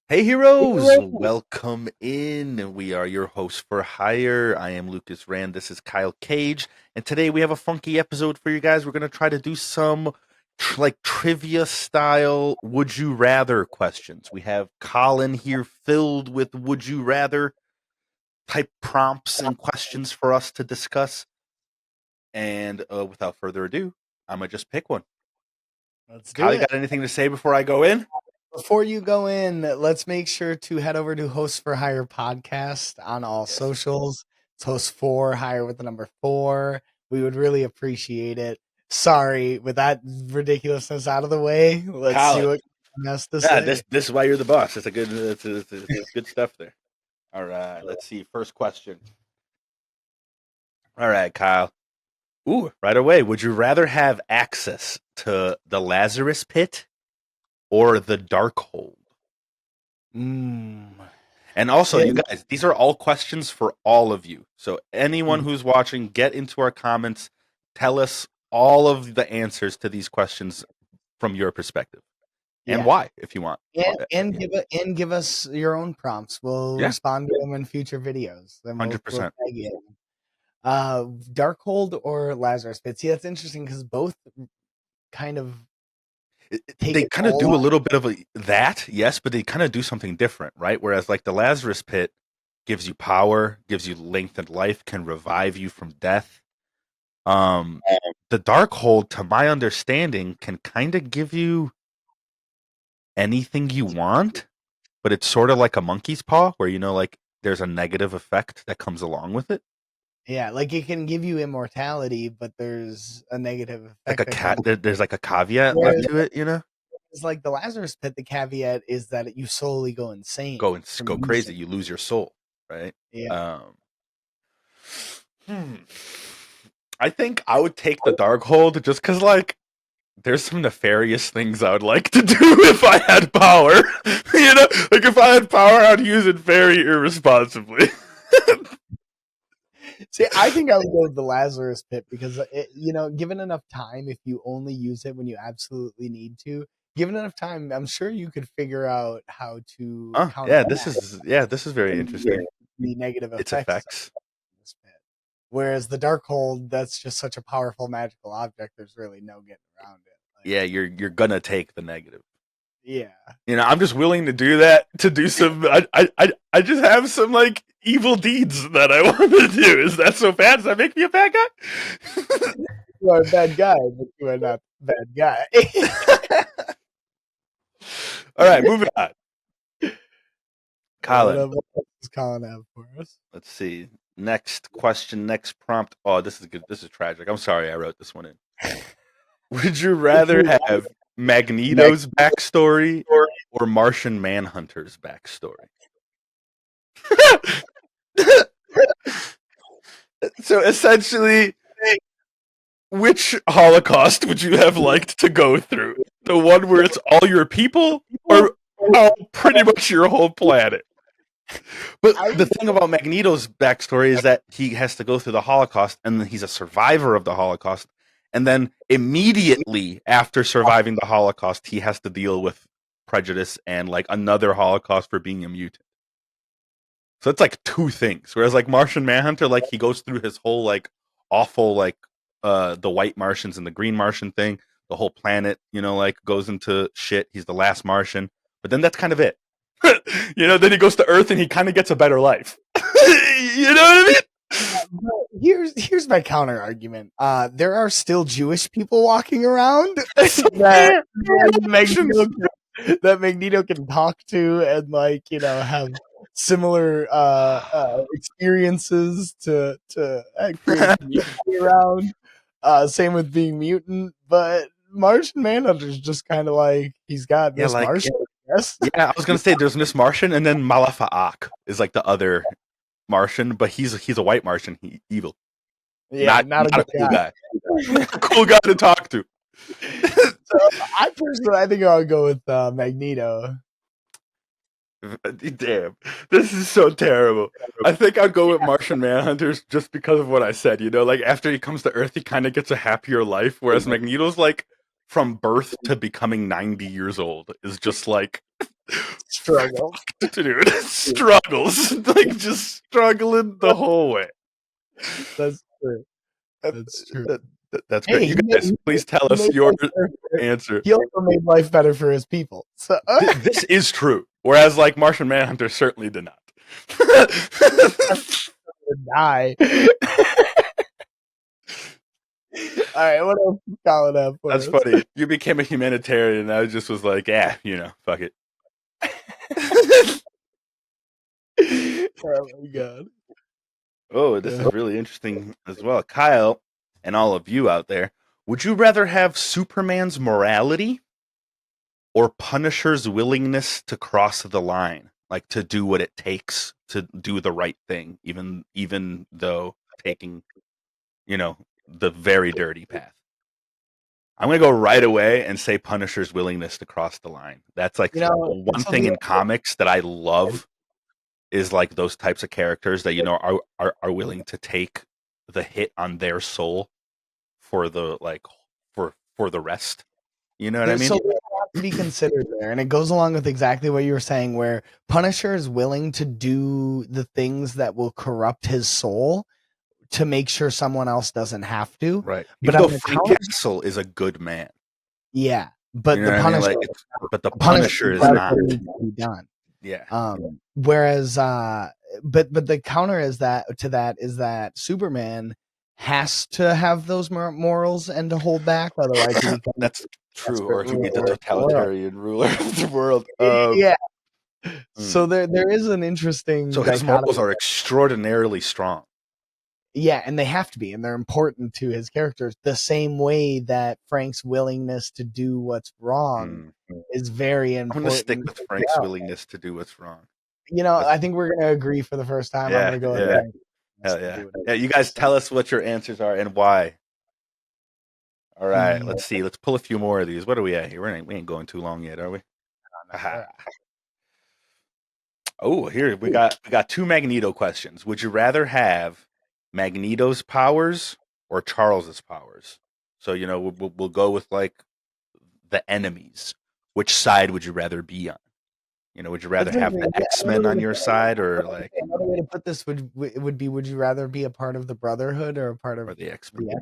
Hey heroes, welcome in. We are your hosts for hire. I am Lucas Rand. This is Kyle Cage, and today we have a funky episode for you guys. We're gonna try to do some trivia style would you rather questions. We have Colin here filled with would you rather type prompts and questions for us to discuss. And without further ado, I'm gonna just pick one. Let's do Kyle, you it. got anything to say before I go in? Before you go in, let's make sure to head over to Hosts for Hire podcast on all Yes. socials. It's Hosts for Hire with the number 4. We would really appreciate it. Sorry, with that ridiculousness out of the way, let's see Colin. what Colin has to Yeah, say. this is why you're the boss. It's a good it's good stuff there. All right, let's see. First question. All right, Kyle. Ooh, right away. Would you rather have access to the Lazarus pit or the dark hold? Mm. And also, See, you guys, these are all questions for all of you. So anyone mm, who's watching, get into our comments. Tell us all of the answers to these questions from your perspective and yeah, why, if you want. and give us your own prompts. We'll Yeah, respond to them in future videos. Then we'll 100%. tag you. Darkhold or Lazarus Pit. See, that's interesting because both kind of take They a kind of toll do a on. little bit of that, yes, but they kind of do something different, right? Whereas like the Lazarus pit gives you power, gives you lengthened life, can revive you from death. Um, the dark hold, to my understanding, can kind of give you anything you want, but it's sort of like a monkey's paw, where like there's a negative effect that comes along with it, Yeah, like it can give you immortality, but there's a negative like effect a that comes. cat. There's like a caveat left Whereas to it. it's like the Lazarus Pit, the caveat is that you slowly go insane Go and from go using crazy. it. You lose your soul, right? Yeah. Um, Hmm. I think I would take the dark hold just because, like, there's some nefarious things I would like to do if I had power. Like if I had power, I'd use it very irresponsibly. See, I think I would go with the Lazarus Pit because given enough time, if you only use it when you absolutely need to, given enough time, I'm sure you could figure out how to Oh, yeah, counteract this is very interesting. the negative Its effects effects. of this pit. Whereas the Darkhold, that's just such a powerful magical object. There's really no getting around it. Like, Yeah, you're gonna take the negative. yeah, I'm just willing to do that to do some. I just have some like evil deeds that I want to do. Is that so bad? Does that make me a bad guy? you are a bad guy, but you are not a bad guy. All right, moving on. what Colin, else does Colin have for us? let's see. Next question, next prompt. Oh, this is good. This is tragic. I'm sorry I wrote this one in. Would you rather have Magneto's backstory or Martian Manhunter's backstory? So essentially, which Holocaust would you have liked to go through? The one where it's all your people or pretty much your whole planet? But I the would thing about Magneto's backstory is that he has to go through the Holocaust, and then he's a survivor of the Holocaust. And then immediately after surviving the Holocaust, he has to deal with prejudice and like another Holocaust for being a mutant. So it's like two things. Whereas like Martian Manhunter, like he goes through his whole like awful like the white Martians and the green Martian thing. The whole planet, like goes into shit. He's the last Martian, but then that's kind of it. Then he goes to Earth and he kind of gets a better life. You know what here's my counter argument. There are still Jewish people walking around I mean? So that, fair. Magneto that Magneto can talk to and have similar experiences to create a community around. Same with being mutant, but Martian Manhunter's just kind of like he's got Yeah, Miss like Martian. Yes, yeah, I was gonna say there's Miss Martian and then Malafa'ak is like the other Martian, but he's a white Martian, evil, yeah, not not a not good a cool guy. guy, not a cool guy to talk to. So I think I'll go with Magneto. Damn, this is so terrible. I think I'll go with Martian Manhunters just because of what I said. Like after he comes to Earth, he kind of gets a happier life, whereas Magneto's like from birth to becoming 90 years old is just like Struggle. Dude, struggles. Like, just struggling the whole way. That's true. That, That's true. that's great. Hey, You guys, please tell he us made your life better answer. he also made life better for his people. So This is true. Whereas, like, Martian Manhunter certainly did not. die. All right, what else is Colin have for That's us? funny. You became a humanitarian, and I just was like, yeah, fuck it. Oh my god. Oh, this is really interesting as well. Kyle, and all of you out there, would you rather have Superman's morality or Punisher's willingness to cross the line? Like, to do what it takes to do the right thing, even though taking, the very dirty path. I'm gonna go right away and say Punisher's willingness to cross the line. That's like one So thing the in comics that I love is like those types of characters that are willing to take the hit on their soul for the for the rest. You know what I mean? so they have to be considered there, and it goes along with exactly what you were saying, where Punisher is willing to do the things that will corrupt his soul to make sure someone else doesn't have to. Right. But Even on though the Frank counter, Castle is a good man. yeah, You but know what I mean? Like but the The Punisher Punisher is does not. what needs to be done. Yeah. Whereas, but the counter is that Superman has to have those morals and to hold back, otherwise he becomes That's a true, desperate or he'd be the ruler of the world. totalitarian ruler of the world. Yeah. Hmm. So there is an interesting So his morals dichotomy. are extraordinarily strong. Yeah, and they have to be, and they're important to his characters the same way that Frank's willingness to do what's wrong Hmm. is very I'm gonna stick important with as Frank's well. willingness to do what's wrong. I That's think we're gonna agree for the first time. I'm yeah, gonna go with yeah, Frank's willingness hell to yeah, do yeah. You it. guys tell us what your answers are and why. All right, Hmm. let's see. Let's pull a few more of these. What are we at here? We ain't going too long yet, are we? Aha. Oh, here we got two Magneto questions. Would you rather have Magneto's powers or Charles's powers? So we'll go with like the enemies. Which side would you rather be on? Would you rather That's have the interesting. X Men on your side or like Another way to put this would be: would you rather be a part of the Brotherhood or a part of or the X Men? the X?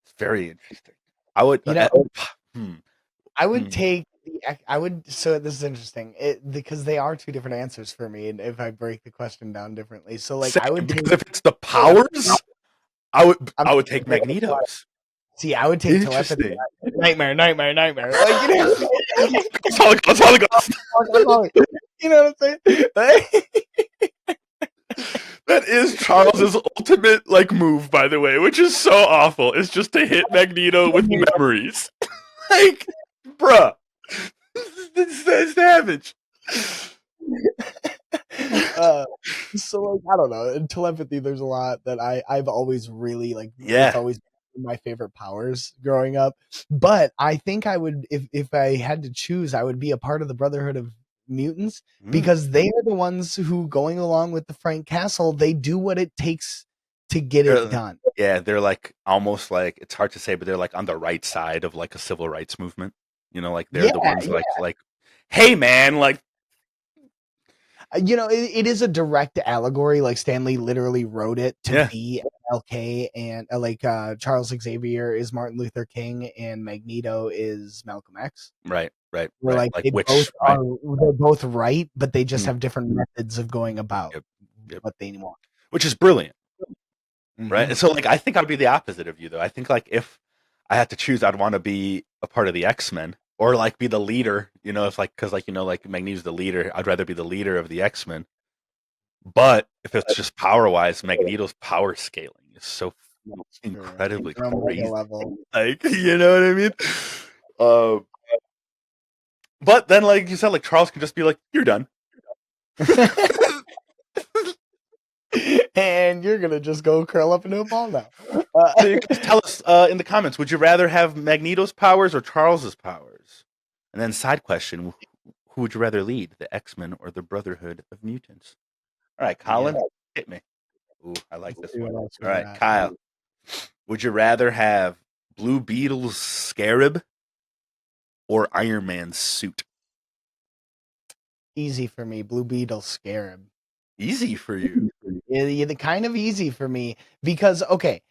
It's very interesting. I would. You know, Hmm, I would hmm. take I would. So this is interesting, because they are two different answers for me, and if I break the question down differently, so like Same, I would take. because if it's the powers, I would I'm I would take Magneto's. See, I would take telepathy. Interesting. Nightmare, nightmare, nightmare. Like That's all it goes. you know what I'm saying? That is Charles's ultimate like move, by the way, which is so awful. It's just to hit Magneto with memories. Like, bruh, this is savage. uh, so like I don't know. In telepathy, there's a lot that I've always really like. It's Yeah. always been my favorite powers growing up. But I think I would, if I had to choose, I would be a part of the Brotherhood of Mutants, Mm. because they are the ones who, going along with the Frank Castle, they do what it takes to get it done. Yeah, they're like almost like it's hard to say, but they're like on the right side of like a civil rights movement. Like they're Yeah, the ones like, hey man, like it is a direct allegory. Like Stanley literally wrote it to yeah, be MLK, and Charles Xavier is Martin Luther King, and Magneto is Malcolm X. right, Where like like they both which are, right, they're both right, but they just mm, have different methods of going about yep, yep, what they want. which is brilliant, right? Hmm. And so like I think I'd be the opposite of you though. I think like if I had to choose, I'd want to be a part of the X Men or like be the leader. If like because like like Magneto's the leader, I'd rather be the leader of the X Men. But if it's just power wise, Magneto's power scaling is so That's true. incredibly On a mega crazy. level. Like, you know what I mean? Uh, but then, like you said, like Charles can just be like, "You're done." And you're gonna just go curl up into a ball now. So you guys tell us in the comments: would you rather have Magneto's powers or Charles's powers? And then, side question: who would you rather lead, the X Men or the Brotherhood of Mutants? All right, Yeah. Colin, hit me. Ooh, I like Let's this see one. what else All we right, got. Kyle, would you rather have Blue Beetle's scarab or Iron Man's suit? Easy for me. Blue Beetle Scarab. Easy for you. Yeah, the kind of easy for me because okay,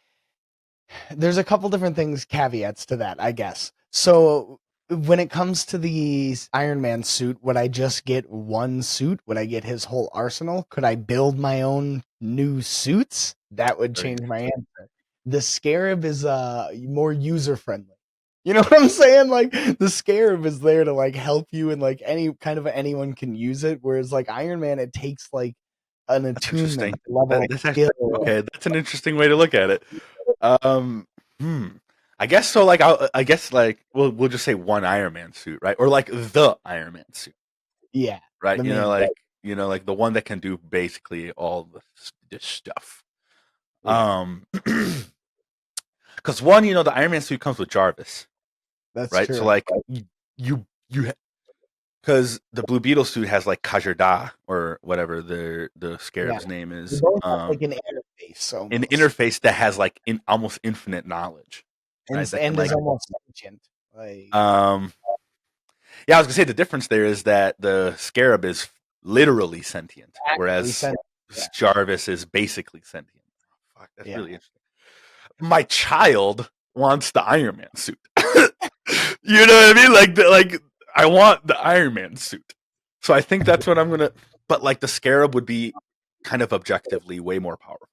there's a couple different things, caveats to that, I guess. So when it comes to the Iron Man suit, would I just get one suit? Would I get his whole arsenal? Could I build my own new suits? That would Very change good. my answer. The Scarab is more user friendly. You know what I'm saying? Like the Scarab is there to like help you and like any kind of anyone can use it. Whereas like Iron Man, it takes like an That's attunement interesting. level of That's skill. actually okay. That's an interesting way to look at it. Um, hmm. I guess so. Like, I guess like we'll just say one Iron Man suit, right? Or like the Iron Man suit, Yeah, right? the main. Like the one that can do basically all this stuff. Yeah, Because one, the Iron Man suit comes with Jarvis, that's right? So true. like you because the Blue Beetle suit has like Kajada or whatever the Yeah, Scarab's name they is. both have like an interface An almost, interface that has like almost infinite knowledge, right? That can and is like almost sentient. Like um yeah, I was gonna say the difference there is that the Scarab is literally sentient, actually whereas sentient. Yeah, Jarvis is basically sentient. Fuck, that's yeah, really interesting. My child wants the Iron Man suit. You know what I mean? Like I want the Iron Man suit. So I think that's what I'm gonna. But like the Scarab would be kind of objectively way more powerful.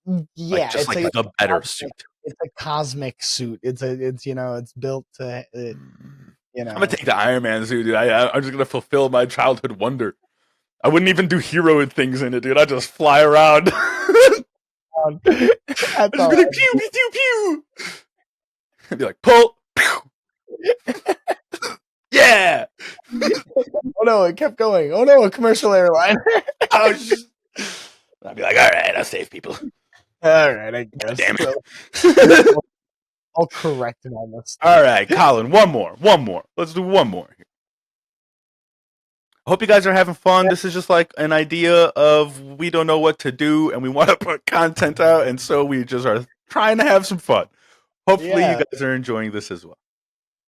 Like yeah. just like the better Cosmic, suit. it's a cosmic suit. It's it's built to Mm. you I'm gonna know. take the Iron Man suit, dude. I'm just gonna fulfill my childhood wonder. I wouldn't even do hero things in it, dude. I just fly around. I That's just all. be like pew pew pew pew. I'd be like pull, pew, yeah. Oh no, it kept going. Oh no, a commercial airline. I was just, I'd be like, all right, I'll save people. All right, I God guess. damn So, it. I'll correct my mistake. All right, Colin, one more. Let's do one more. I hope you guys are having fun. This is just like an idea of we don't know what to do and we want to put content out, and so we just are trying to have some fun. Hopefully, you Yeah, guys are enjoying this as well.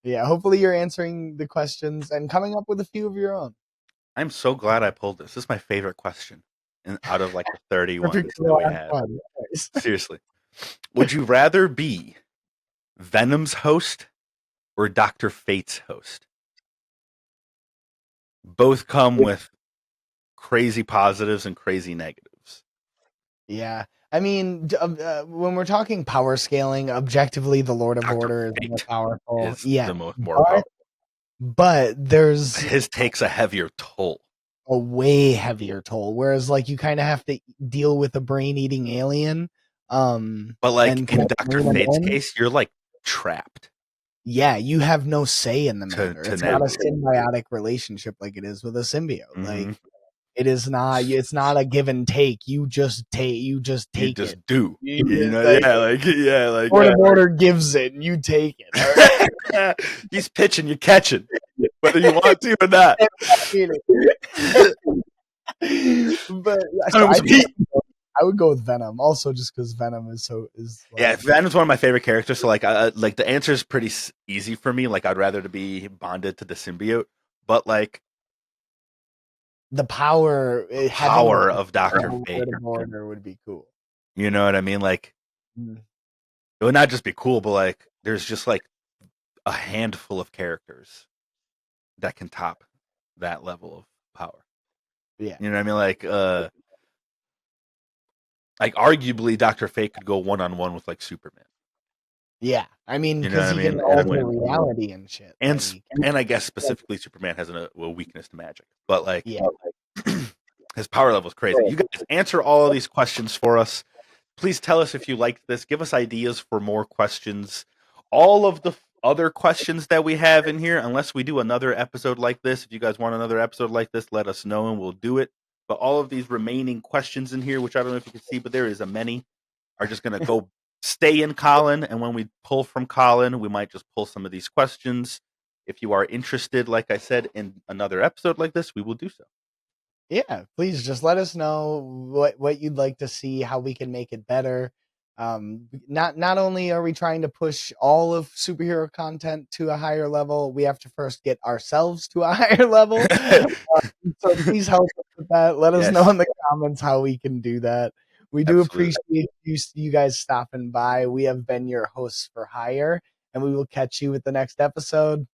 yeah. Hopefully, you're answering the questions and coming up with a few of your own. I'm so glad I pulled this. This is my favorite question out of like the 30 Perfect ones for the that we last had. one. Nice. Seriously. Would you rather be Venom's host or Dr. Fate's host? Both come with crazy positives and crazy negatives. Yeah. I mean, when we're talking power scaling, objectively, the Lord of Dr. Order is more Fate powerful. is Yeah. the more But, powerful. but there's His takes a heavier toll. a way heavier toll. Whereas, like, you kind of have to deal with a brain eating alien. But like And in kind of Dr. rein 'em Fate's in. case, you're like trapped Yeah, you have no say in the matter. to It's not a navigate. symbiotic relationship like it is with a symbiote. Mm-hmm. Like it is not. It's not a give and take. You just take. You just You take it. just do. You, Yeah, like like Lord of Order gives it, and you take it. All he's pitching, you're catching, whether you want to or not. right. But Coming so with some heat. I would go with Venom, also just because Venom is Yeah, like Venom's one of my favorite characters. So like the answer is pretty easy for me. Like I'd rather to be bonded to the symbiote, but like the power. Having the power of power Doctor of Fate. Lord of Order would be cool. You know what I mean? Like Mm. it would not just be cool, but like there's just like a handful of characters that can top that level of power. Yeah. You know what I mean? Like arguably Doctor Fate could go one on one with like Superman. Yeah, I mean, You know what because I he mean? can And alter win. reality and shit. Like, And I guess specifically Superman has a weakness to magic, but like yeah, his power level is crazy. You guys answer all of these questions for us. Please tell us if you liked this. Give us ideas for more questions. All of the other questions that we have in here, unless we do another episode like this, if you guys want another episode like this, let us know and we'll do it. But all of these remaining questions in here, which I don't know if you can see, but there is a many, are just going to go stay in Colin. And when we pull from Colin, we might just pull some of these questions. If you are interested, like I said, in another episode like this, we will do so. yeah. Please just let us know what you'd like to see, how we can make it better. Not only are we trying to push all of superhero content to a higher level, we have to first get ourselves to a higher level. So please help us with that. Let us know Yes, in the comments how we can do that. We do absolutely. appreciate you guys stopping by. We have been your hosts for hire, and we will catch you with the next episode.